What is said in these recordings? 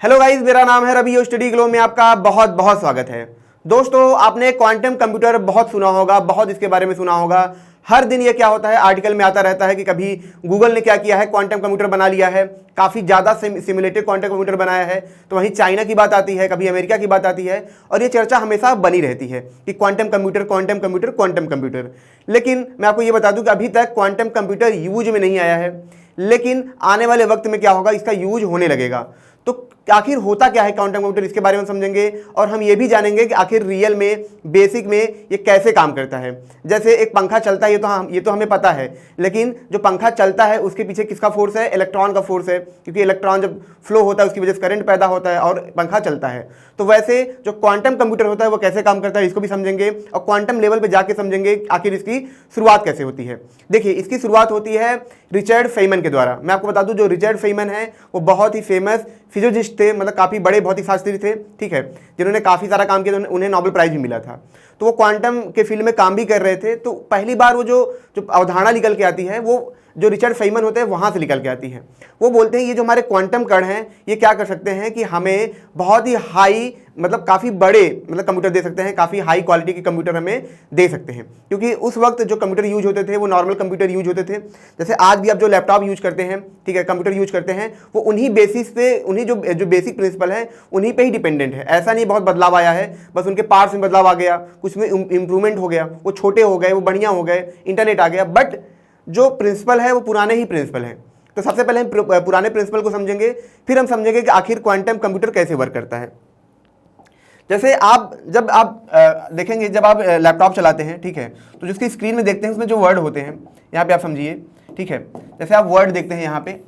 Hello guys, मेरा नाम है रवि और स्टडी ग्लो में आपका बहुत बहुत स्वागत है। दोस्तों, आपने क्वांटम कंप्यूटर बहुत सुना होगा, बहुत इसके बारे में सुना होगा। हर दिन ये क्या होता है, आर्टिकल में आता रहता है कि कभी गूगल ने क्या किया है, क्वांटम कंप्यूटर बना लिया है, काफ़ी ज़्यादा सिमुलेटेड क्वांटम कंप्यूटर बनाया है। तो वहीं चाइना की बात आती है, कभी अमेरिका की बात आती है, और ये चर्चा हमेशा बनी रहती है कि quantum computer, quantum computer, quantum computer. लेकिन मैं आपको ये बता दूं कि अभी तक क्वांटम कंप्यूटर यूज में नहीं आया है, लेकिन आने वाले वक्त में क्या होगा, इसका यूज होने लगेगा। तो आखिर होता क्या है क्वांटम कंप्यूटर, इसके बारे में समझेंगे और हम ये भी जानेंगे कि आखिर रियल में, बेसिक में ये कैसे काम करता है। जैसे एक पंखा चलता है, ये तो हमें पता है, लेकिन जो पंखा चलता है उसके पीछे किसका फोर्स है? इलेक्ट्रॉन का फोर्स है, क्योंकि इलेक्ट्रॉन जब फ्लो होता है उसकी वजह से करंट पैदा होता है और पंखा चलता है। तो वैसे जो क्वांटम कंप्यूटर होता है वो कैसे काम करता है, इसको भी समझेंगे और क्वांटम लेवल पर जाके समझेंगे आखिर इसकी शुरुआत कैसे होती है। देखिए, इसकी शुरुआत होती है रिचर्ड फेयमैन के द्वारा। मैं आपको बता दूं, जो रिचर्ड फेयमैन है वो बहुत ही फेमस फिजिसिस्ट थे, मतलब काफ़ी बड़े भौतिक शास्त्री थे, ठीक है, जिन्होंने काफ़ी सारा काम किया, उन्हें नोबेल प्राइज भी मिला था। तो वो क्वांटम के फील्ड में काम भी कर रहे थे। तो पहली बार वो जो अवधारणा निकल के आती है, वो जो रिचर्ड फेयमैन होते हैं वहाँ से निकल के आती है। वो बोलते हैं ये जो हमारे क्वांटम कण हैं ये क्या कर सकते हैं कि हमें बहुत ही हाई, मतलब काफ़ी बड़े, मतलब कंप्यूटर दे सकते हैं, काफ़ी हाई क्वालिटी के कंप्यूटर हमें दे सकते हैं। क्योंकि उस वक्त जो कंप्यूटर यूज होते थे वो नॉर्मल कंप्यूटर यूज होते थे। जैसे आज भी आप जो लैपटॉप यूज करते हैं, ठीक है, कंप्यूटर यूज करते हैं, वो उन्हीं बेसिस पे, उन्हीं जो बेसिक प्रिंसिपल है उन्हीं पे ही डिपेंडेंट है। ऐसा नहीं बहुत बदलाव आया है, बस उनके पार्ट्स में बदलाव आ गया, कुछ में इंप्रूवमेंट हो गया, वो छोटे हो गए, वो बढ़िया हो गए, इंटरनेट आ गया, बट जो प्रिंसिपल है वो पुराने ही प्रिंसिपल हैं। तो सबसे पहले हम पुराने प्रिंसिपल को समझेंगे, फिर हम समझेंगे कि आखिर क्वांटम कंप्यूटर कैसे वर्क करता है। जैसे जब आप देखेंगे, जब आप लैपटॉप चलाते हैं, ठीक है, तो जिसकी स्क्रीन में देखते हैं उसमें जो वर्ड होते हैं, यहाँ पे आप समझिए, ठीक है, जैसे आप वर्ड देखते हैं यहाँ पे,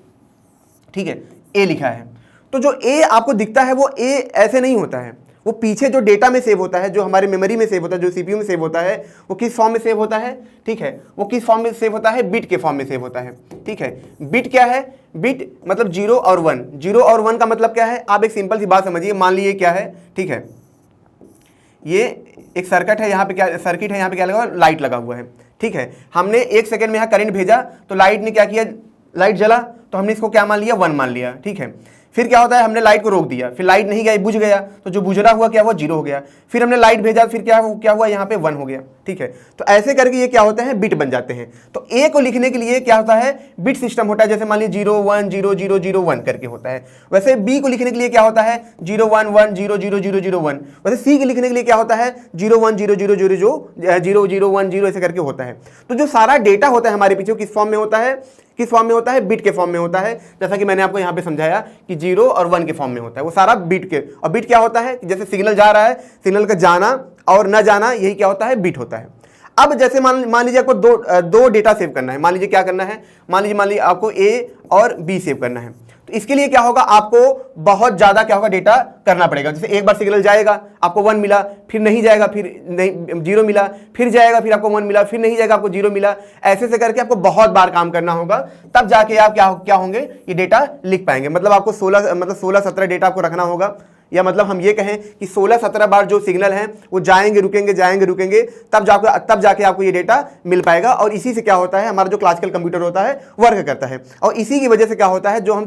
ठीक है, ए लिखा है, तो जो ए आपको दिखता है वो ए ऐसे नहीं होता है, वो पीछे जो डेटा में सेव होता है, जो हमारे मेमोरी में सेव होता है, जो सीपीयू में सेव होता है, वो किस फॉर्म में सेव होता है, ठीक है, वो किस फॉर्म में सेव होता है? बिट के फॉर्म में सेव होता है, ठीक है। बिट क्या है? बिट मतलब 0 और 1। 0 और 1 का मतलब क्या है? आप एक सिंपल सी बात समझिए, मान लीजिए क्या है, ठीक है, ये एक सर्किट है, यहाँ पे क्या सर्किट है, यहाँ पे क्या लगा हुआ? लाइट लगा हुआ है, ठीक है। हमने 1 सेकंड में यहाँ करंट भेजा तो लाइट ने क्या किया? लाइट जला, तो हमने इसको क्या मान लिया? 1 मान लिया, ठीक है। फिर क्या होता है, हमने लाइट को रोक दिया, फिर लाइट नहीं गई, बुझ गया, तो जो बुझ रहा हुआ क्या हुआ? 0 हो गया। फिर हमने लाइट भेजा, फिर क्या हुआ? यहाँ पे 1 हो गया, ठीक है। तो ऐसे करके ये क्या होते हैं? बिट बन जाते हैं। तो ए को लिखने के लिए क्या होता है? बिट सिस्टम होता है। जैसे मान लीजिए 0 1 0 0 0 1 करके होता है। वैसे बी को लिखने के लिए क्या होता है? 0 1 1 0 0 0 0 1। वैसे सी को लिखने के लिए क्या होता है? 0 1 0 0 0 0 0 1 0 ऐसे करके होता है। तो जो सारा डेटा होता है हमारे पीछे, किस फॉर्म में होता है? किस फॉर्म में होता है? बिट के फॉर्म में होता है। जैसा कि मैंने आपको यहाँ पे समझाया कि 0 और 1 के फॉर्म में होता है, वो सारा बिट के। और बिट क्या होता है? जैसे सिग्नल जा रहा है, सिग्नल का जाना और न जाना, यही क्या होता है? बिट होता है। अब जैसे मान लीजिए आपको दो डेटा सेव करना है। मान लीजिए क्या करना है, मान लीजिए आपको ए और बी सेव करना है। तो इसके लिए क्या होगा? आपको बहुत ज्यादा क्या होगा? डेटा करना पड़ेगा। जैसे एक बार सिग्नल जाएगा, आपको 1 मिला, फिर नहीं जाएगा, फिर नहीं 0 मिला, फिर जाएगा, फिर आपको 1 मिला, फिर नहीं जाएगा, आपको 0 मिला। ऐसे से करके आपको बहुत बार काम करना होगा, तब जाके आप क्या होंगे? ये डेटा लिख पाएंगे। मतलब आपको 16-17 डेटा आपको रखना होगा, या मतलब हम ये कहें कि 16-17 बार जो सिग्नल हैं वो जाएंगे रुकेंगे, तब जाके आपको ये डेटा मिल पाएगा। और इसी से क्या होता है, हमारा जो क्लासिकल कंप्यूटर होता है वर्क करता है। और इसी की वजह से क्या होता है, जो हम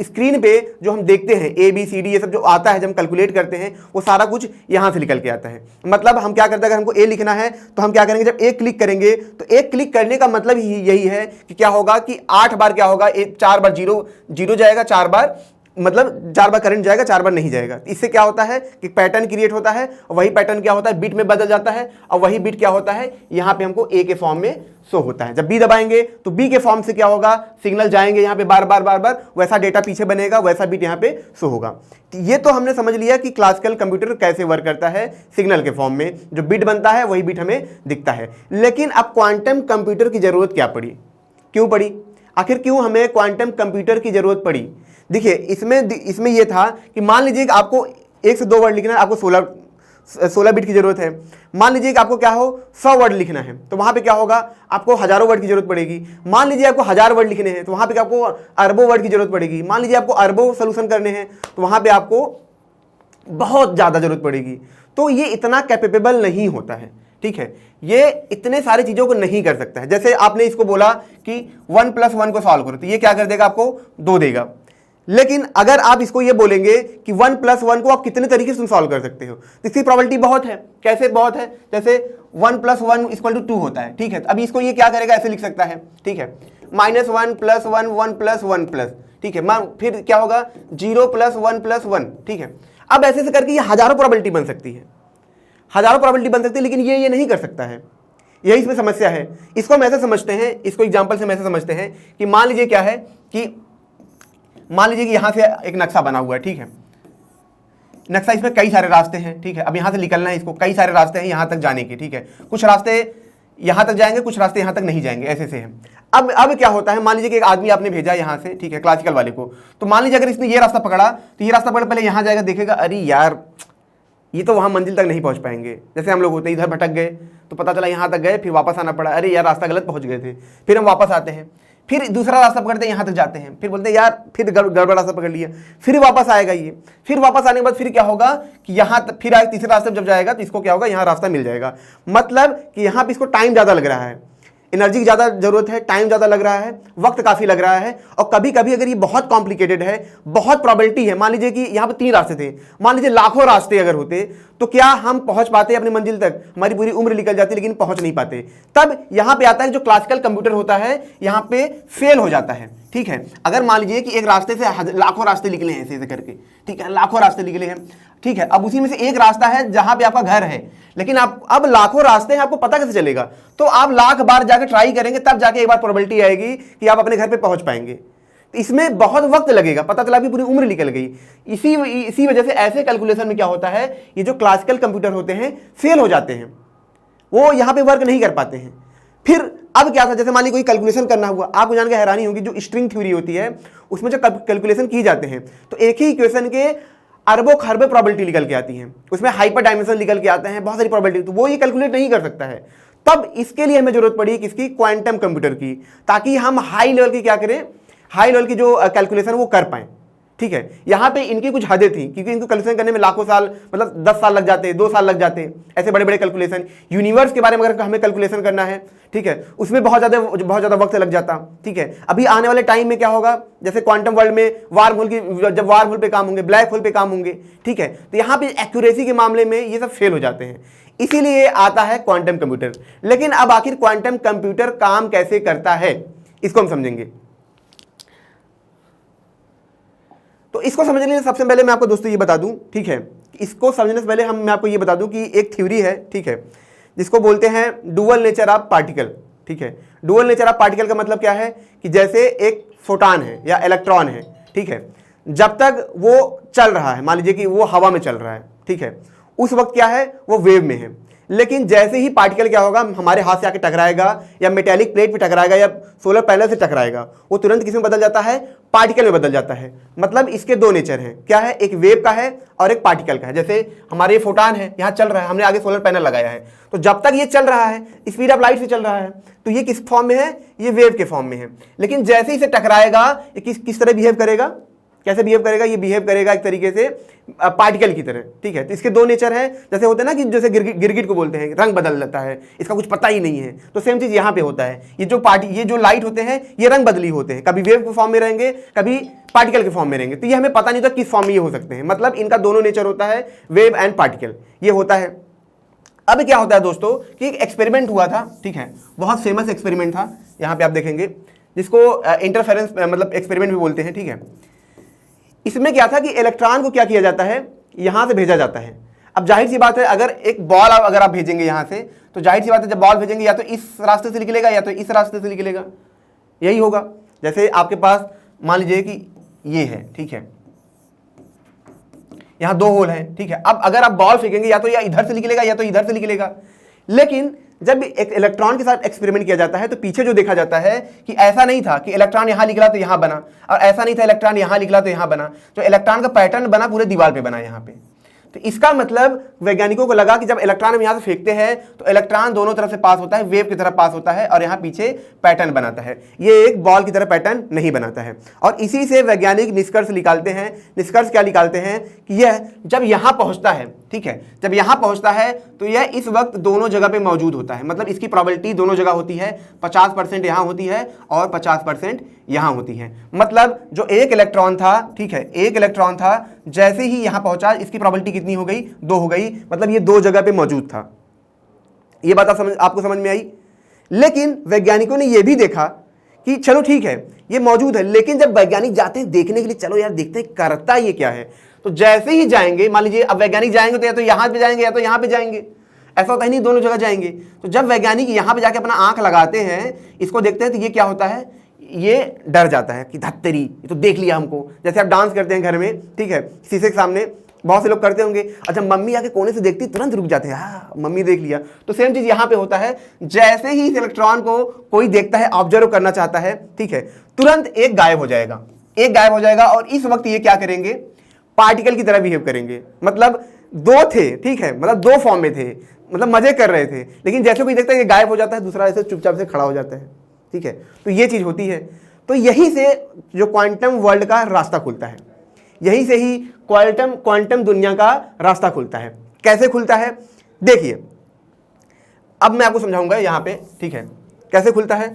स्क्रीन पे जो हम देखते हैं ABCD ये सब जो आता है, जब हम कैलकुलेट करते हैं, वो सारा कुछ यहाँ से निकल के आता है। मतलब हम क्या करते हैं, अगर हमको ए लिखना है तो हम क्या करेंगे? जब एक क्लिक करेंगे तो एक क्लिक करने का मतलब ही यही है कि क्या होगा कि 8 बार क्या होगा? 4 बार 0 जाएगा, 4 बार मतलब 4 बार करंट जाएगा, 4 बार नहीं जाएगा। इससे क्या होता है कि पैटर्न क्रिएट होता है, और वही पैटर्न क्या होता है? बिट में बदल जाता है, और वही बिट क्या होता है? यहाँ पे हमको ए के फॉर्म में शो होता है। जब बी दबाएंगे तो बी के फॉर्म से क्या होगा? सिग्नल जाएंगे यहाँ पे बार बार, वैसा डेटा पीछे बनेगा, वैसा बिट यहाँ पे शो होगा। ये तो हमने समझ लिया कि क्लासिकल कंप्यूटर कैसे वर्क करता है। सिग्नल के फॉर्म में जो बिट बनता है वही बिट हमें दिखता है। लेकिन अब क्वांटम कंप्यूटर की जरूरत क्या पड़ी? क्यों पड़ी? आखिर क्यों हमें क्वांटम कंप्यूटर की जरूरत पड़ी? देखिए, इसमें यह था कि मान लीजिए कि आपको 1 से 2 वर्ड लिखना है, आपको 16 बिट की जरूरत है। मान लीजिए कि आपको क्या हो, 100 वर्ड लिखना है, तो वहां पे क्या होगा? आपको हजारों वर्ड की जरूरत पड़ेगी। मान लीजिए आपको 1000 वर्ड लिखने हैं, तो वहां पे आपको अरबों वर्ड की जरूरत पड़ेगी। मान लीजिए आपको अरबों सोल्यूशन करने हैं, तो वहां पे आपको बहुत ज्यादा जरूरत पड़ेगी। तो ये इतना कैपेबल नहीं होता है, ठीक है, ये इतने सारी चीजों को नहीं कर सकता है। जैसे आपने इसको बोला कि 1 + 1 को सॉल्व करो, तो ये क्या कर देगा? आपको 2 देगा। लेकिन अगर आप इसको ये बोलेंगे कि 1 + 1 को आप कितने तरीके से सॉल्व कर सकते हो, तो इसकी प्रोबेबिलिटी बहुत है। कैसे बहुत है? जैसे 1 + 1 = 2 होता है, ठीक है। अभी इसको ये क्या करेगा, ऐसे लिख सकता है, ठीक है, -1 + 1 1 + 1 ठीक है, फिर क्या होगा 0 + 1 + 1, ठीक है। अब ऐसे से करके ये हजारों प्रोबेबिलिटी बन सकती है, हजारों प्रोबेबिलिटी बन सकती है, लेकिन ये नहीं कर सकता है। यही इसमें समस्या है। इसको हम ऐसे समझते हैं, इसको एग्जाम्पल से हम ऐसे समझते हैं कि मान लीजिए क्या है कि मान लीजिए कि यहां से एक नक्शा बना हुआ है, ठीक है। नक्शा, इसमें कई सारे रास्ते हैं, ठीक है। अब यहां से निकलना है इसको, कई सारे रास्ते हैं यहां तक जाने के, ठीक है। कुछ रास्ते यहां तक जाएंगे, कुछ रास्ते यहां तक नहीं जाएंगे, ऐसे से हैं। अब क्या होता है, मान लीजिए कि एक आदमी आपने भेजा यहां से, ठीक है, क्लासिकल वाले को। तो मान लीजिए अगर इसने ये रास्ता पकड़ा, तो ये रास्ता पकड़ पहले यहां जाएगा, देखेगा अरे यार ये तो वहां मंजिल तक नहीं पहुंच पाएंगे। जैसे हम लोग होते हैं, इधर भटक गए तो पता चला यहां तक गए, फिर वापस आना पड़ा, अरे यार रास्ता गलत पहुंच गए थे। फिर हम वापस आते हैं, फिर दूसरा रास्ता पकड़ते हैं, यहां तक जाते हैं, फिर बोलते हैं यार फिर गड़बड़ रास्ता पकड़ लिया, फिर वापस आएगा ये। फिर वापस आने के बाद फिर क्या होगा कि यहां फिर तीसरे रास्ते जब जाएगा तो इसको क्या होगा, यहां रास्ता मिल जाएगा। मतलब कि यहां पे इसको टाइम ज्यादा लग रहा है, एनर्जी की ज़्यादा जरूरत है, टाइम ज़्यादा लग रहा है, वक्त काफ़ी लग रहा है। और कभी कभी अगर ये बहुत कॉम्प्लिकेटेड है, बहुत प्रोबेबिलिटी है, मान लीजिए कि यहाँ पे 3 रास्ते थे, मान लीजिए लाखों रास्ते अगर होते, तो क्या हम पहुंच पाते अपनी मंजिल तक? हमारी पूरी उम्र निकल जाती, लेकिन पहुंच नहीं पाते। तब यहाँ पे आता है जो क्लासिकल कंप्यूटर होता है, यहाँ पे फेल हो जाता है, ठीक है। अगर मान लीजिए कि एक रास्ते से लाखों रास्ते निकले हैं, ऐसे करके, ठीक है, लाखों रास्ते निकले हैं, ठीक है। अब उसी में से एक रास्ता है जहां पे आपका घर है, लेकिन आप अब लाखों रास्ते हैं, आपको पता कैसे चलेगा? तो आप लाख बार जाकर ट्राई करेंगे, तब जाके एक बार प्रोबेबिलिटी आएगी कि आप अपने घर पे पहुंच पाएंगे। इसमें बहुत वक्त लगेगा, पता चला कि पूरी उम्र निकल गई। इसी वजह से ऐसे कैलकुलेशन में क्या होता है, ये जो क्लासिकल कंप्यूटर होते हैं फेल हो जाते हैं, वो यहां पे वर्क नहीं कर पाते हैं। फिर अब क्या था, जैसे मान लीजिए कोई कैलकुलेशन करना हुआ, आपको जान के हैरानी होगी, जो स्ट्रिंग थ्योरी होती है उसमें जो कैलकुलेशन की जाते हैं, तो एक ही इक्वेशन के अरबों खरबों प्रोबेबिलिटी निकल के आती हैं, उसमें हाइपर डायमेंशन निकल के आते हैं, बहुत सारी प्रोबेबिलिटी, तो वो ये कैलकुलेट नहीं कर सकता है। तब इसके लिए हमें जरूरत पड़ी किसकी? क्वांटम कंप्यूटर की, ताकि हम हाई लेवल की क्या करें, हाई लेवल की जो कैलकुलेशन वो कर पाएं, ठीक है। यहां पे इनकी कुछ हदें थी, क्योंकि इनको कैलकुलेशन करने में लाखों साल, मतलब 10 साल लग जाते, 2 साल लग जाते, ऐसे बड़े बड़े कैलकुलेशन। यूनिवर्स के बारे में अगर हमें कैलकुलेशन करना है, ठीक है, उसमें बहुत ज्यादा वक्त लग जाता, ठीक है। अभी आने वाले टाइम में क्या होगा, जैसे क्वांटम वर्ल्ड में जब वार्म होल पे काम होंगे, ब्लैक होल पे काम होंगे, ठीक है, तो यहाँ पे एक्यूरेसी के मामले में ये सब फेल हो जाते हैं, इसीलिए आता है क्वांटम कंप्यूटर। लेकिन अब आखिर क्वांटम कंप्यूटर काम कैसे करता है, इसको हम समझेंगे। तो इसको समझने के लिए सबसे पहले मैं आपको दोस्तों ये बता दूं, ठीक है, इसको समझने से पहले मैं आपको ये बता दूं कि एक थ्योरी है, ठीक है, जिसको बोलते हैं डुअल नेचर ऑफ पार्टिकल, ठीक है। डुअल नेचर ऑफ पार्टिकल का मतलब क्या है कि जैसे एक फोटॉन है या इलेक्ट्रॉन है, ठीक है, जब तक वो चल रहा है, मान लीजिए कि वो हवा में चल रहा है, ठीक है, उस वक्त क्या है, वो वेव में है। लेकिन जैसे ही पार्टिकल क्या होगा, हमारे हाथ से आके टकराएगा या मेटेलिक प्लेट पे टकराएगा या सोलर पैनल से टकराएगा, वो तुरंत किसमें बदल जाता है, पार्टिकल में बदल जाता है। मतलब इसके 2 नेचर हैं, क्या है, एक वेव का है और एक पार्टिकल का है। जैसे हमारे फोटॉन है, यहाँ चल रहा है, हमने आगे सोलर पैनल लगाया है, तो जब तक ये चल रहा है, स्पीड ऑफ लाइट से चल रहा है, तो ये किस फॉर्म में है, ये वेव के फॉर्म में है। लेकिन जैसे ही इसे टकराएगा, ये किस तरह बिहेव करेगा, कैसे बिहेव करेगा, ये बिहेव करेगा एक तरीके से पार्टिकल की तरह, ठीक है। तो इसके 2 नेचर हैं, जैसे होते हैं ना कि जैसे गिरगिट को बोलते हैं, रंग बदल जाता है, इसका कुछ पता ही नहीं है, तो सेम चीज यहाँ पे होता है। ये जो लाइट होते हैं, ये रंग बदली होते हैं, कभी वेव के फॉर्म में रहेंगे, कभी पार्टिकल के फॉर्म में रहेंगे। तो ये हमें पता नहीं होता किस फॉर्म में ये हो सकते हैं। मतलब इनका दोनों नेचर होता है, वेव एंड पार्टिकल, ये होता है। अब क्या होता है दोस्तों कि एक एक्सपेरिमेंट हुआ था, ठीक है, बहुत फेमस एक्सपेरिमेंट था, यहाँ पे आप देखेंगे, जिसको इंटरफेरेंस मतलब एक्सपेरिमेंट भी बोलते हैं, ठीक है। इसमें क्या था कि इलेक्ट्रॉन को क्या किया जाता है, यहां से भेजा जाता है। अब जाहिर सी बात है, अगर एक बॉल अगर आप भेजेंगे यहां से, तो जाहिर सी बात है जब बॉल भेजेंगे या तो इस रास्ते से निकलेगा या तो इस रास्ते से निकलेगा, यही होगा। जैसे आपके पास मान लीजिए कि ये है, ठीक है, यहां 2 होल हैं, ठीक है। अब अगर आप बॉल फेंकेंगे या तो या इधर से निकलेगा या तो इधर से निकलेगा। लेकिन जब एक इलेक्ट्रॉन के साथ एक्सपेरिमेंट किया जाता है, तो पीछे जो देखा जाता है कि ऐसा नहीं था कि इलेक्ट्रॉन यहां निकला तो यहां बना, और ऐसा नहीं था इलेक्ट्रॉन यहां निकला तो यहां बना। जो इलेक्ट्रॉन का पैटर्न बना पूरे दीवार पे बना यहाँ पे। तो इसका मतलब वैज्ञानिकों को लगा कि जब इलेक्ट्रॉन हम यहां से फेंकते हैं तो इलेक्ट्रॉन दोनों तरफ से पास होता है, वेव की तरह पास होता है और यहां पीछे पैटर्न बनाता है, ये एक बॉल की तरह पैटर्न नहीं बनाता है। और इसी से वैज्ञानिक निष्कर्ष निकालते हैं। निष्कर्ष क्या निकालते हैं कि यह जब यहां पहुंचता है, ठीक है, जब यहां पहुंचता है तो यह इस वक्त दोनों जगह पे मौजूद होता है, मतलब इसकी प्रोबेबिलिटी दोनों जगह होती है, 50% यहां होती है और 50% यहां होती है। मतलब जो एक इलेक्ट्रॉन था, ठीक है, एक इलेक्ट्रॉन था, जैसे ही यहां पहुंचा इसकी प्रोबेबिलिटी कितनी हो गई, 2 हो गई, मतलब ये 2 जगह पे मौजूद था। ये बात आपको समझ में आई। लेकिन वैज्ञानिकों ने यह भी देखा कि चलो ठीक है ये मौजूद है, लेकिन जब वैज्ञानिक जाते हैं देखने के लिए, चलो यार देखते हैं करता ये क्या है, तो जैसे ही जाएंगे, मान लीजिए अब वैज्ञानिक जाएंगे तो या तो यहां पे जाएंगे या तो यहां पे जाएंगे, ऐसा होता ही नहीं, दोनों जगह जाएंगे। तो जब वैज्ञानिक यहां पे जाके अपना आंख लगाते हैं, इसको देखते हैं, तो ये क्या होता है, ये डर जाता है कि धत्तेरी, ये तो देख लिया हमको। जैसे आप डांस करते हैं घर में, ठीक है, शीशे के सामने बहुत से लोग करते होंगे, अच्छा मम्मी आके कोने से देखती तुरंत रुक जाते हैं, हाँ मम्मी देख लिया। तो सेम चीज यहां पे होता है, जैसे ही इस इलेक्ट्रॉन को कोई देखता है, ऑब्जर्व करना चाहता है, ठीक है, तुरंत एक गायब हो जाएगा, एक गायब हो जाएगा। और इस वक्त ये क्या करेंगे, पार्टिकल की तरह बिहेव करेंगे। मतलब 2 थे, ठीक है, मतलब 2 फॉर्म में थे, मतलब मजे कर रहे थे, लेकिन जैसे कोई देखता है ये गायब हो जाता है, दूसरा ऐसे चुपचाप से खड़ा हो जाता है, ठीक है। तो ये चीज होती है। तो यहीं से जो क्वांटम वर्ल्ड का रास्ता खुलता है, यहीं से ही क्वांटम दुनिया का रास्ता खुलता है। कैसे खुलता है देखिए, अब मैं आपको समझाऊंगा यहां पे, ठीक है, कैसे खुलता है।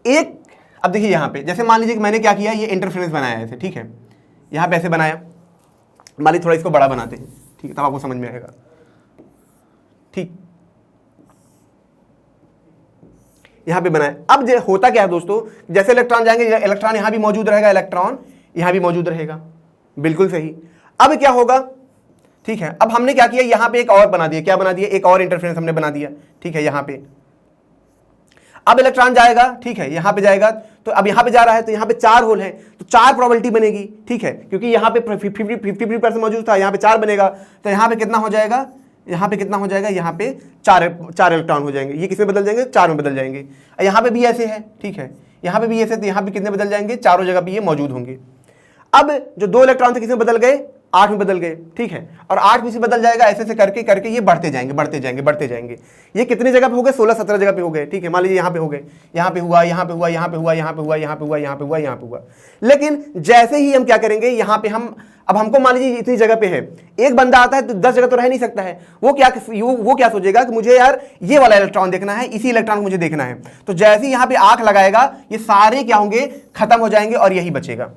एक, अब देखिए यहां पे, जैसे मान लीजिए कि मैंने क्या किया, ये इंटरफेरेंस बनाया ऐसे, ठीक है, यहां पे ऐसे बनाया, मान लीजिए थोड़ा इसको बड़ा बनाते हैं, ठीक है, तब आपको समझ में आएगा, ठीक, यहां पे बनाया। अब होता क्या है दोस्तों, जैसे इलेक्ट्रॉन जाएंगे, इलेक्ट्रॉन यहां भी मौजूद रहेगा, इलेक्ट्रॉन यहां भी मौजूद रहेगा, बिल्कुल सही। अब क्या होगा, ठीक है, अब हमने क्या किया, यहां पे एक और बना दिया, क्या बना दिया, एक और इंटरफेरेंस हमने बना दिया, ठीक है, यहां पे। अब इलेक्ट्रॉन जाएगा, ठीक है, यहां पे जाएगा, तो अब यहां पे जा रहा है, तो यहां पे 4 होल है, तो 4 प्रोबेबिलिटी बनेगी, ठीक है, क्योंकि यहां पे 50% मौजूद था, यहां पे 4 बनेगा, तो यहां पे कितना हो जाएगा, यहां पे कितना हो जाएगा, यहां पे 4 इलेक्ट्रॉन हो जाएंगे। ये किसमें बदल जाएंगे, 4 में बदल जाएंगे। यहां पे भी ऐसे है, ठीक है, यहां पे भी ऐसे, तो यहां पे कितने बदल जाएंगे, चारों जगह पे ये मौजूद होंगे। अब जो 2 इलेक्ट्रॉन थे किसमें बदल गए, 8 में बदल गए, ठीक है, और 8 में से बदल जाएगा, ऐसे से करके करके ये बढ़ते जाएंगे, बढ़ते जाएंगे, बढ़ते जाएंगे। ये कितने जगह पे हो गए, 16-17 जगह पे हो गए, ठीक है। मान लीजिए यहाँ पे हो गए, यहाँ पे हुआ, यहाँ पे हुआ, यहाँ पे हुआ, यहाँ पे हुआ, यहाँ पे हुआ, यहाँ पे हुआ, यहाँ पे हुआ। लेकिन जैसे ही हम क्या करेंगे, यहाँ पे हम, अब हमको मान लीजिए इतनी जगह पे है, एक बंदा आता है तो 10 जगह तो रह नहीं सकता है, वो क्या सोचेगा कि मुझे यार ये वाला इलेक्ट्रॉन देखना है, इसी इलेक्ट्रॉन को मुझे देखना है। तो जैसे ही यहाँ पे आंख लगाएगा, ये सारे क्या होंगे, खत्म हो जाएंगे और यही बचेगा।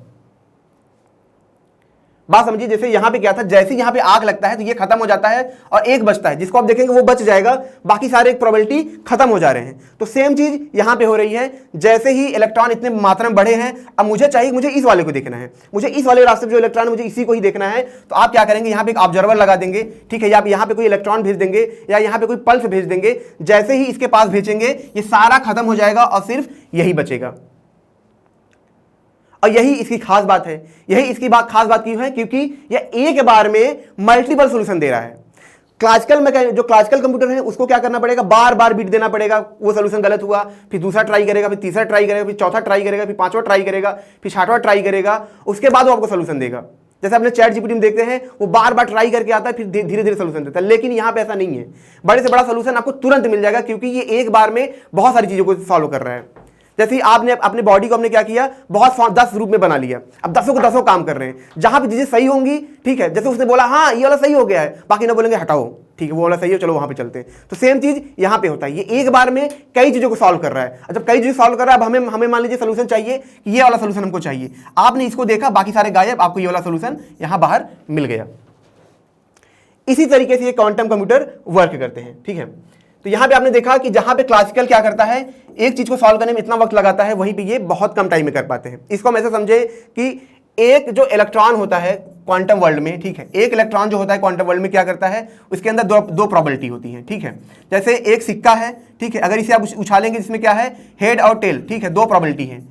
बात समझिए, जैसे यहां पे क्या था, जैसे यहां पे आग लगता है तो ये खत्म हो जाता है और एक बचता है, जिसको आप देखेंगे वो बच जाएगा, बाकी सारे एक प्रोबेबिलिटी खत्म हो जा रहे हैं। तो सेम चीज यहां पे हो रही है, जैसे ही इलेक्ट्रॉन इतने मात्रा में बढ़े हैं, अब मुझे चाहिए, मुझे इस वाले को देखना है, मुझे इस वाले रास्ते पे जो इलेक्ट्रॉन है मुझे इसी को ही देखना है। तो आप क्या करेंगे, यहाँ पे एक ऑब्जर्वर लगा देंगे, ठीक है, या आप यहाँ पे कोई इलेक्ट्रॉन भेज देंगे या यहाँ पे कोई पल्स भेज देंगे। जैसे ही इसके पास भेजेंगे ये सारा खत्म हो जाएगा और सिर्फ यही बचेगा। और यही इसकी खास बात है, यही इसकी खास बात क्यों है, क्योंकि यह एक बार में मल्टीपल सॉल्यूशन दे रहा है। जो क्लासिकल कंप्यूटर है उसको क्या करना पड़ेगा, बार बार बीट देना पड़ेगा, वो सॉल्यूशन गलत हुआ, फिर दूसरा ट्राई करेगा, फिर तीसरा ट्राई करेगा, फिर चौथा ट्राई करेगा, फिर 5वां ट्राई करेगा, फिर 6वां ट्राई करेगा, उसके बाद वो आपको सॉल्यूशन देगा। जैसे अपने चैट जीपीटी में देखते हैं, वो बार बार ट्राई करके आता है, फिर धीरे धीरे सॉल्यूशन देता है। लेकिन यहां पे ऐसा नहीं है, बड़े से बड़ा सॉल्यूशन आपको तुरंत मिल जाएगा, क्योंकि ये एक बार में बहुत सारी चीजों को सॉल्व कर रहा है। जैसे आपने अपने बॉडी को हमने क्या किया, बहुत 10 रूप में बना लिया, अब 10 को 10 काम कर रहे हैं, जहां पे चीजें सही होंगी, ठीक है, जैसे उसने बोला हाँ ये वाला सही हो गया है, बाकी ना बोलेंगे हटाओ, ठीक है वो वाला सही है, चलो वहां पे चलते हैं। तो सेम चीज यहां पे होता है, ये एक बार में कई चीजों को सॉल्व कर रहा है। जब कई चीजें सॉल्व कर रहा है, अब हमें मान लीजिए सोल्यूशन चाहिए कि ये वाला सोल्यूशन हमको चाहिए, आपने इसको देखा, बाकी सारे गायब, आपको ये वाला सोल्यूशन यहां बाहर मिल गया। इसी तरीके से ये क्वांटम कंप्यूटर वर्क करते हैं, ठीक है। तो यहां पे आपने देखा कि जहां पे क्लासिकल क्या करता है, एक चीज को सॉल्व करने में इतना वक्त लगाता है, वहीं पे ये बहुत कम टाइम में कर पाते हैं। इसको हम ऐसे समझे कि एक जो इलेक्ट्रॉन होता है क्वांटम वर्ल्ड में, ठीक है, एक इलेक्ट्रॉन जो होता है क्वांटम वर्ल्ड में क्या करता है, उसके अंदर दो प्रोबेबिलिटी होती है, ठीक है। जैसे एक सिक्का है, ठीक है, अगर इसे आप उछालेंगे जिसमें क्या है, हेड और टेल, ठीक है, 2 प्रोबेबिलिटी है।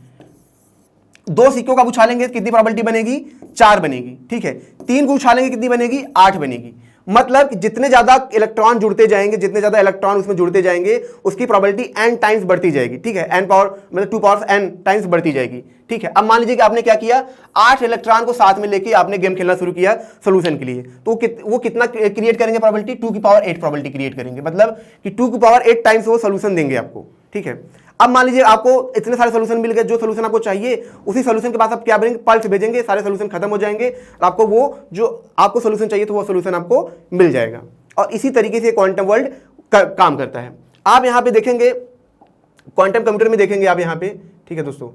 2 सिक्कों का उछालेंगे कितनी प्रोबेबिलिटी बनेगी, 4 बनेगी, ठीक है। 3 को उछालेंगे कितनी बनेगी, 8 बनेगी। मतलब कि जितने ज्यादा इलेक्ट्रॉन जुड़ते जाएंगे, जितने ज्यादा इलेक्ट्रॉन उसमें जुड़ते जाएंगे, उसकी प्रोबेबिलिटी n टाइम्स बढ़ती जाएगी। ठीक है, n पावर मतलब 2 पावर n टाइम्स बढ़ती जाएगी। ठीक है, अब मान लीजिए कि आपने क्या किया, 8 इलेक्ट्रॉन को साथ में लेके आपने गेम खेलना शुरू किया सॉल्यूशन के लिए, तो वो कितना क्रिएट करेंगे प्रोबेबिलिटी, 2 की पावर 8 प्रोबेबिलिटी क्रिएट करेंगे, मतलब कि 2 की पावर 8 टाइम्स वो सॉल्यूशन देंगे आपको। ठीक है, अब मान लीजिए आपको इतने सारे सॉल्यूशन मिल गए, जो सॉल्यूशन आपको चाहिए उसी सॉल्यूशन के पास आप क्या भेजेंगे, पल्स भेजेंगे, सारे सॉल्यूशन खत्म हो जाएंगे और आपको वो जो आपको सॉल्यूशन चाहिए तो वो सॉल्यूशन आपको मिल जाएगा। और इसी तरीके से क्वांटम वर्ल्ड काम करता है। आप यहां पे देखेंगे क्वांटम कंप्यूटर में, देखेंगे आप यहां पे। ठीक है दोस्तों,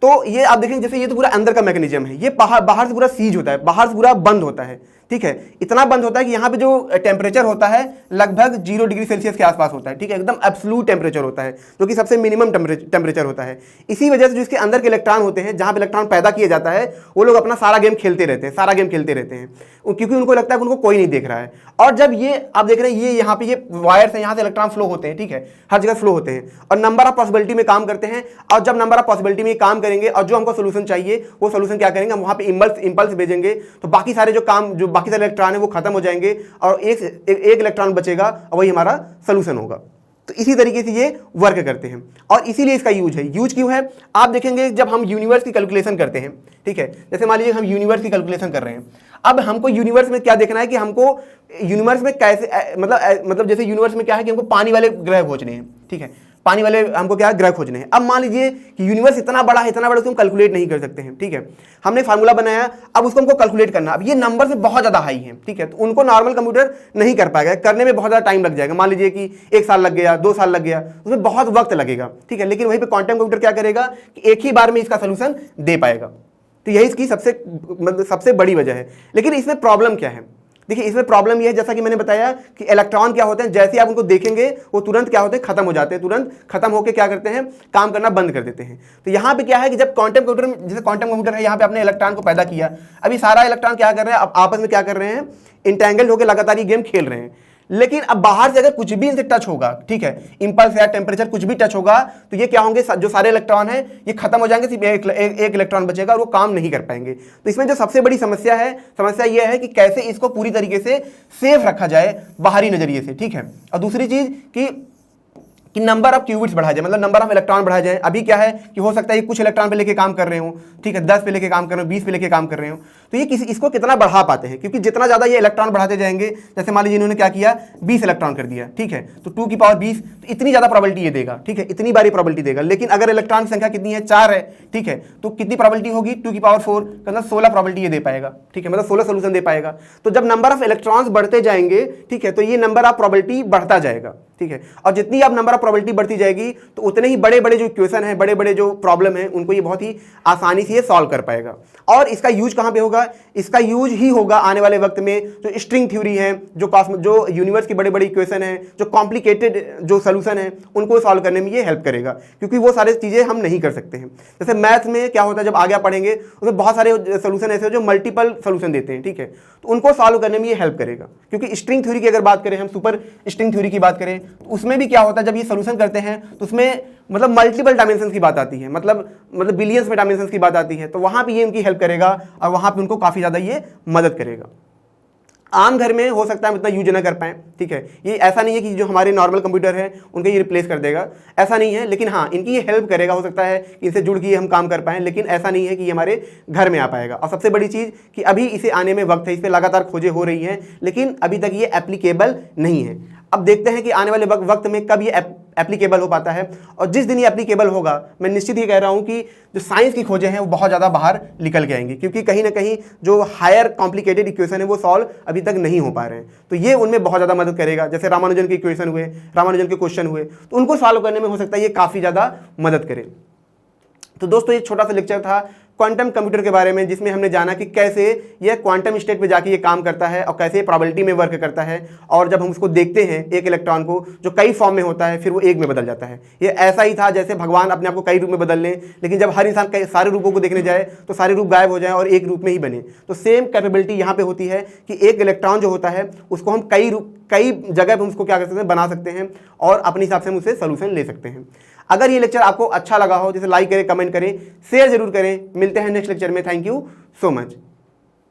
तो ये आप देखेंगे जैसे ये तो पूरा अंदर का मैकेनिज्म है, ये बाहर से पूरा सीज होता है, बाहर से पूरा बंद होता है। ठीक है, इतना बंद होता है कि यहाँ पे जो टेम्परेचर होता है लगभग 0 डिग्री सेल्सियस के आसपास होता है। ठीक है, एकदम एब्सोल्यूट टेम्परेचर होता है, जो कि सबसे मिनिमम टेम्परेचर होता है। इसी वजह से जो इसके अंदर के इलेक्ट्रॉन होते हैं, जहाँ पे इलेक्ट्रॉन पैदा किया जाता है, वो लोग अपना सारा गेम खेलते रहते हैं, सारा गेम खेलते रहते हैं, क्योंकि उनको लगता है कि उनको कोई नहीं देख रहा है। और जब ये आप देख रहे हैं, ये यहाँ पे ये वायर्स हैं, यहाँ से इलेक्ट्रॉन फ्लो होते हैं। ठीक है, हर जगह फ्लो होते हैं और नंबर ऑफ पॉसिबिलिटी में काम करते हैं। और जब नंबर ऑफ पॉसिबिलिटी में काम करेंगे और जो हमको सोल्यूशन चाहिए वो सोल्यूशन क्या करेंगे, हम वहाँ पे इंपल्स भेजेंगे, तो बाकी सारे जो बाकी सारे इलेक्ट्रॉन है वो खत्म हो जाएंगे और एक इलेक्ट्रॉन बचेगा और वही हमारा सोल्यूशन होगा। तो इसी तरीके से ये वर्क करते हैं और इसीलिए इसका यूज है। यूज क्यों है, आप देखेंगे जब हम यूनिवर्स की कैलकुलेशन करते हैं। ठीक है, जैसे मान लीजिए हम यूनिवर्स की कैलकुलेशन कर रहे हैं, अब हमको यूनिवर्स में क्या देखना है कि हमको यूनिवर्स में कैसे मतलब जैसे यूनिवर्स में क्या है कि हमको पानी वाले ग्रह खोजने हैं। ठीक है, पानी वाले हमको क्या ग्रह खोजने हैं। अब मान लीजिए कि यूनिवर्स इतना बड़ा है, इतना बड़ा उसको हम कैलकुलेट नहीं कर सकते हैं। ठीक है, हमने फार्मूला बनाया, अब उसको हमको कैलकुलेट करना, अब ये नंबर से बहुत ज़्यादा हाई है। ठीक है, तो उनको नॉर्मल कंप्यूटर नहीं कर पाएगा, करने में बहुत ज़्यादा टाइम लग जाएगा। मान लीजिए कि 1 साल लग गया, 2 साल लग गया, उसमें बहुत वक्त लगेगा। ठीक है, लेकिन वहीं पर क्वांटम कंप्यूटर क्या करेगा कि एक ही बार में इसका सोल्यूशन दे पाएगा। तो यही इसकी सबसे बड़ी वजह है। लेकिन इसमें प्रॉब्लम क्या है, देखिए इसमें प्रॉब्लम यह है, जैसा कि मैंने बताया कि इलेक्ट्रॉन क्या होते हैं, जैसे आप उनको देखेंगे वो तुरंत क्या होते हैं, खत्म हो जाते हैं, तुरंत खत्म होकर क्या करते हैं, काम करना बंद कर देते हैं। तो यहाँ पे क्या है कि जब क्वांटम कंप्यूटर में, जैसे क्वांटम कंप्यूटर है, यहाँ पे आपने इलेक्ट्रॉन को पैदा किया, अभी सारा इलेक्ट्रॉन क्या कर रहे हैं, अब आपस में क्या कर रहे हैं, इंटेंगल्ड होकर लगातार ये गेम खेल रहे हैं। लेकिन अब बाहर से अगर कुछ भी इनसे टच होगा, ठीक है, इंपल्स या टेम्परेचर कुछ भी टच होगा, तो ये क्या होंगे, जो सारे इलेक्ट्रॉन हैं ये खत्म हो जाएंगे, सिर्फ एक इलेक्ट्रॉन बचेगा और वो काम नहीं कर पाएंगे। तो इसमें जो सबसे बड़ी समस्या ये है कि कैसे इसको पूरी तरीके से सेफ रखा जाए बाहरी नजरिए से। ठीक है, और दूसरी चीज कि नंबर ऑफ क्यूबिट्स बढ़ाया जाए, मतलब नंबर ऑफ इलेक्ट्रॉन बढ़ाया जाए। अभी क्या है कि हो सकता है कुछ इलेक्ट्रॉन पे लेके काम कर रहे हो, ठीक है, 10 पे लेके काम कर रहे हो, 20 पे लेके काम कर रहे हो, तो ये इसको कितना बढ़ा पाते हैं, क्योंकि जितना ज्यादा ये इलेक्ट्रॉन बढ़ाते जाएंगे, जैसे मान लीजिए इन्होंने क्या किया, 20 इलेक्ट्रॉन कर दिया। ठीक है, तो 2 की पावर 20, तो इतनी ज्यादा प्रोबेबिलिटी ये देगा। ठीक है, इतनी बारी प्रोबेबिलिटी देगा। लेकिन अगर इलेक्ट्रॉन की संख्या कितनी है, 4 है, ठीक है, तो कितनी प्रोबेबिलिटी होगी, 2 की पावर 4, मतलब 16 प्रोबेबिलिटी ये दे पाएगा। ठीक है, मतलब 16 सोल्यूशन दे पाएगा। तो जब नंबर ऑफ इलेक्ट्रॉन्स बढ़ते जाएंगे, ठीक है, तो ये नंबर ऑफ प्रोबेबिलिटी बढ़ता जाएगा। ठीक है, और जितनी आप नंबर ऑफ प्रोबेबिलिटी बढ़ती जाएगी, तो उतने ही बड़े बड़े जो इक्वेशन है, बड़े बड़े जो प्रॉब्लम है, उनको ये बहुत ही आसानी से ये सॉल्व कर पाएगा। और इसका यूज कहां पे होगा, इसका यूज ही होगा आने वाले वक्त में जो स्ट्रिंग थ्योरी है, जो यूनिवर्स की बड़ी बड़ी इक्वेशन है, जो कॉम्प्लिकेटेड जो सोल्यूशन है, उनको सॉल्व करने में ये हेल्प करेगा, क्योंकि वो सारी चीजें हम नहीं कर सकते हैं। जैसे मैथ में क्या होता है, जब आगे पढ़ेंगे उसमें बहुत सारे सोल्यूशन ऐसे जो मल्टीपल सोल्यूशन देते हैं। ठीक है, तो उनको सॉल्व करने में ये हेल्प करेगा। क्योंकि स्ट्रिंग थ्योरी की अगर बात करें, हम सुपर स्ट्रिंग थ्योरी की बात करें, तो उसमें भी क्या होता है, जब ये सोल्यूशन करते हैं तो उसमें मतलब मल्टीपल डायमेंशंस की बात आती है, मतलब बिलियंस में डायमेंशंस की बात आती है, तो वहां पे ये उनकी हेल्प करेगा और वहां पे उनको काफी ज्यादा ये मदद करेगा। आम घर में हो सकता है हम इतना यूज ना कर पाएं। ठीक है, ये ऐसा नहीं है कि जो हमारे नॉर्मल कंप्यूटर है उनके ये रिप्लेस कर देगा, ऐसा नहीं है, लेकिन हाँ इनकी ये हेल्प करेगा। हो सकता है कि इनसे जुड़ के हम काम कर पाएं, लेकिन ऐसा नहीं है कि ये हमारे घर में आ पाएगा। और सबसे बड़ी चीज़ कि अभी इसे आने में वक्त है, इस पर लगातार खोजें हो रही हैं, लेकिन अभी तक ये एप्लीकेबल नहीं है। अब देखते हैं कि आने वाले वक्त में कब ये एप्लीकेबल हो पाता है, और जिस दिन ये एप्लीकेबल होगा, मैं निश्चित ही कह रहा हूं कि जो साइंस की खोजें हैं वो बहुत ज़्यादा बाहर निकल के आएंगी, क्योंकि कहीं ना कहीं जो हायर कॉम्प्लिकेटेड इक्वेशन है वो सॉल्व अभी तक नहीं हो पा रहे हैं। तो ये उनमें बहुत ज़्यादा मदद करेगा। जैसे रामानुजन के इक्वेशन हुए, रामानुजन के क्वेश्चन हुए, तो उनको सॉल्व करने में हो सकता है ये काफ़ी ज़्यादा मदद करे। तो दोस्तों ये छोटा सा लेक्चर था क्वांटम कंप्यूटर के बारे में, जिसमें हमने जाना कि कैसे यह क्वांटम स्टेट पे जाके ये काम करता है और कैसे प्रोबेबिलिटी में वर्क करता है। और जब हम उसको देखते हैं एक इलेक्ट्रॉन को जो कई फॉर्म में होता है, फिर वो एक में बदल जाता है। ये ऐसा ही था जैसे भगवान अपने आप को कई रूप में बदल लें, लेकिन जब हर इंसान सारे रूपों को देखने जाए तो सारे रूप गायब हो जाए और एक रूप में ही बने। तो सेम कैपेबिलिटी यहाँ पे होती है कि एक इलेक्ट्रॉन जो होता है उसको हम कई जगह पर उसको क्या कर सकते हैं, बना सकते हैं और अपने हिसाब से हम उससे सोल्यूशन ले सकते हैं। अगर ये लेक्चर आपको अच्छा लगा हो, जैसे लाइक करें, कमेंट करें, शेयर जरूर करें। मिलते हैं नेक्स्ट लेक्चर में। Thank you so much.